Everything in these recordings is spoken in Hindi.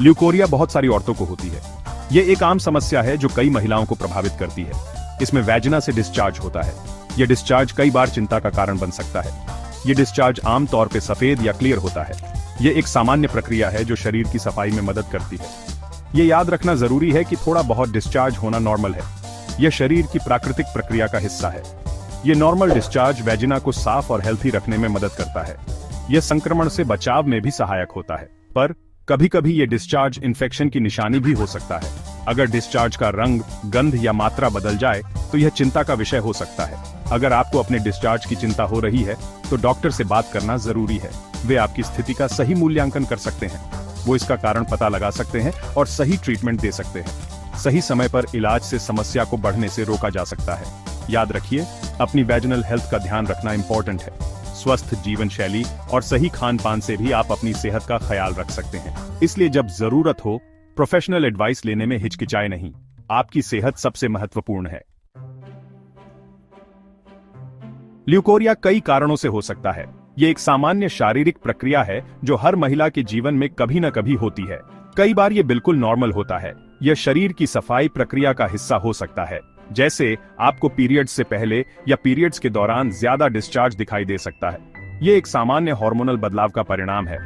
ल्यूकोरिया बहुत सारी औरतों को होती है। यह एक आम समस्या है जो कई महिलाओं को प्रभावित करती है। इसमें वैजिना से डिस्चार्ज होता है। यह डिस्चार्ज कई बार चिंता का कारण बन सकता है। यह डिस्चार्ज आमतौर पर सफेद या क्लियर होता है। यह एक सामान्य प्रक्रिया है जो शरीर की सफाई में मदद करती है। यह याद रखना जरूरी है कि थोड़ा बहुत डिस्चार्ज होना नॉर्मल है। यह शरीर की प्राकृतिक प्रक्रिया का हिस्सा है। यह नॉर्मल डिस्चार्ज वैजिना को साफ और हेल्थी रखने में मदद करता है। यह संक्रमण से बचाव में भी सहायक होता है, पर कभी कभी यह डिस्चार्ज इन्फेक्शन की निशानी भी हो सकता है। अगर डिस्चार्ज का रंग, गंध या मात्रा बदल जाए तो यह चिंता का विषय हो सकता है। अगर आपको अपने डिस्चार्ज की चिंता हो रही है तो डॉक्टर से बात करना जरूरी है। वे आपकी स्थिति का सही मूल्यांकन कर सकते हैं। वो इसका कारण पता लगा सकते हैं और सही ट्रीटमेंट दे सकते हैं। सही समय पर इलाज से समस्या को बढ़ने से रोका जा सकता है। याद रखिए, अपनी वैजिनल हेल्थ का ध्यान रखना इंपॉर्टेंट है। स्वस्थ जीवन शैली और सही खान पान से भी आप अपनी सेहत का ख्याल रख सकते हैं। इसलिए जब जरूरत हो, प्रोफेशनल एडवाइस लेने में हिचकिचाए नहीं। आपकी सेहत सबसे महत्वपूर्ण है। ल्यूकोरिया कई कारणों से हो सकता है। ये एक सामान्य शारीरिक प्रक्रिया है जो हर महिला के जीवन में कभी न कभी होती है। कई बार ये बिल्कुल नॉर्मल होता है। यह शरीर की सफाई प्रक्रिया का हिस्सा हो सकता है। जैसे आपको पीरियड्स से पहले या पीरियड्स के दौरान ज्यादा डिस्चार्ज दिखाई दे सकता है। ये एक सामान्य हार्मोनल बदलाव का परिणाम है।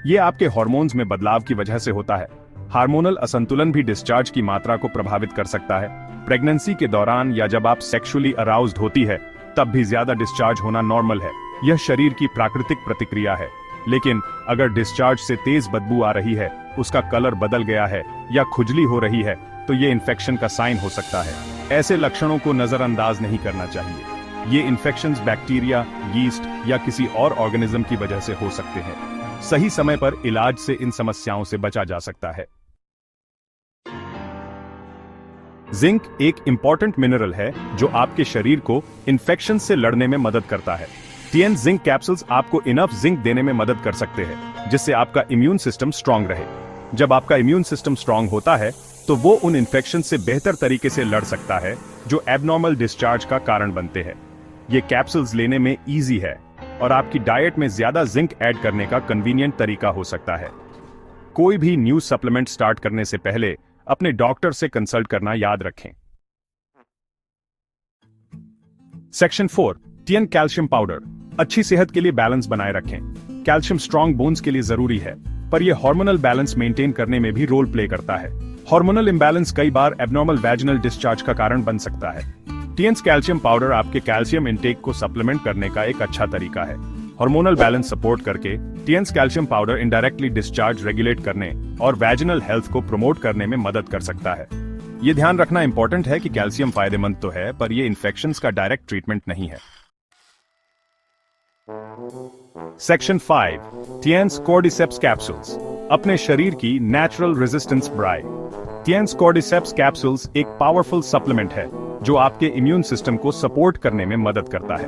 ये आपके हार्मोन्स में बदलाव की वजह से होता है। हार्मोनल असंतुलन भी डिस्चार्ज की मात्रा को प्रभावित कर सकता है। प्रेगनेंसी के दौरान या जब आप सेक्सुअली अराउज्ड होती है तब भी ज्यादा डिस्चार्ज होना नॉर्मल है। यह शरीर की प्राकृतिक प्रतिक्रिया है। लेकिन अगर डिस्चार्ज से तेज बदबू आ रही है, उसका कलर बदल गया है या खुजली हो रही है तो ये इन्फेक्शन का साइन हो सकता है। ऐसे लक्षणों को नजरअंदाज नहीं करना चाहिए। ये इन्फेक्शंस बैक्टीरिया, यीस्ट या किसी और ऑर्गेनिज्म की वजह से हो सकते हैं। सही समय पर इलाज से इन समस्याओं से बचा जा सकता है। जिंक एक इंपॉर्टेंट मिनरल है जो आपके शरीर को इन्फेक्शन से लड़ने में मदद करता है। टीएन जिंक कैप्सूल्स आपको इनफ जिंक देने में मदद कर सकते हैं जिससे आपका इम्यून सिस्टम स्ट्रांग रहे। जब आपका इम्यून सिस्टम स्ट्रांग होता है तो वो उन इन्फेक्शन से बेहतर तरीके से लड़ सकता है जो एबनॉर्मल डिस्चार्ज का कारण बनते हैं। ये कैप्सूल्स लेने में इजी है और आपकी डाइट में ज्यादा जिंक ऐड करने का कन्वीनियंट तरीका हो सकता है। कोई भी न्यू सप्लीमेंट स्टार्ट करने से पहले अपने डॉक्टर से कंसल्ट करना याद रखें। Section 4, TN calcium powder. अच्छी सेहत के लिए बैलेंस बनाए रखें। कैल्शियम स्ट्रांग बोन्स के लिए जरूरी है, पर यह हार्मोनल बैलेंस मेंटेन करने में भी रोल प्ले करता है। हार्मोनल इंबैलेंस कई बार एबनॉर्मल वैजिनल डिस्चार्ज का कारण बन सकता है। टीएन कैल्शियम पाउडर आपके कैल्शियम इंटेक को सप्लीमेंट करने का एक अच्छा तरीका है। हार्मोनल बैलेंस सपोर्ट करके TN calcium powder indirectly discharge regulate करने और वैजिनल हेल्थ को प्रमोट करने में मदद कर सकता है। यह ध्यान रखना इंपॉर्टेंट है कि कैल्शियम फायदेमंद तो है, पर यह इन्फेक्शंस का डायरेक्ट ट्रीटमेंट नहीं है। Section 5, TNS cordyceps capsules. अपने शरीर की नेचुरल रेजिस्टेंस बढ़ाए। टीएन्स कॉर्डिसेप्स कैप्सूल्स एक पावरफुल सप्लीमेंट है जो आपके इम्यून सिस्टम को सपोर्ट करने में मदद करता है।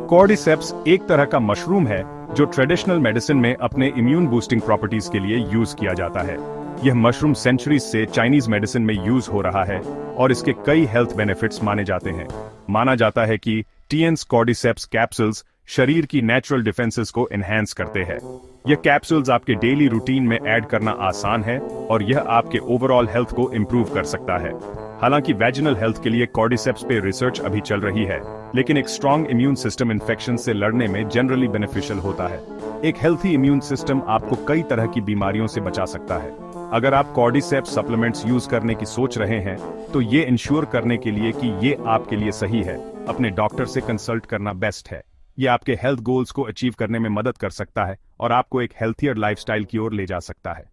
कॉर्डिसेप्स एक तरह का मशरूम है जो ट्रेडिशनल मेडिसिन में अपने इम्यून बूस्टिंग प्रॉपर्टीज के लिए यूज किया जाता है। यह मशरूम सेंचुरीज से चाइनीज मेडिसिन में यूज हो रहा है और इसके कई हेल्थ बेनिफिट्स माने जाते हैं। माना जाता है कि टीएन्स कॉर्डिसेप्स कैप्सूल्स शरीर की नेचुरल डिफेंसेस को एनहांस करते हैं। यह कैप्सूल्स आपके डेली रूटीन में ऐड करना आसान है और यह आपके ओवरऑल हेल्थ को इंप्रूव कर सकता है। हालांकि वैजिनल हेल्थ के लिए कॉर्डिसेप्स पे रिसर्च अभी चल रही है, लेकिन एक स्ट्रांग इम्यून सिस्टम इन्फेक्शन से लड़ने में जनरली बेनिफिशियल होता है। एक हेल्थी इम्यून सिस्टम आपको कई तरह की बीमारियों से बचा सकता है। अगर आप कॉर्डिसेप्स सप्लीमेंट्स यूज करने की सोच रहे हैं तो ये इंश्योर करने के लिए कि ये आपके लिए सही है, अपने डॉक्टर से कंसल्ट करना बेस्ट है। ये आपके हेल्थ गोल्स को अचीव करने में मदद कर सकता है और आपको एक हेल्थियर लाइफस्टाइल की ओर ले जा सकता है।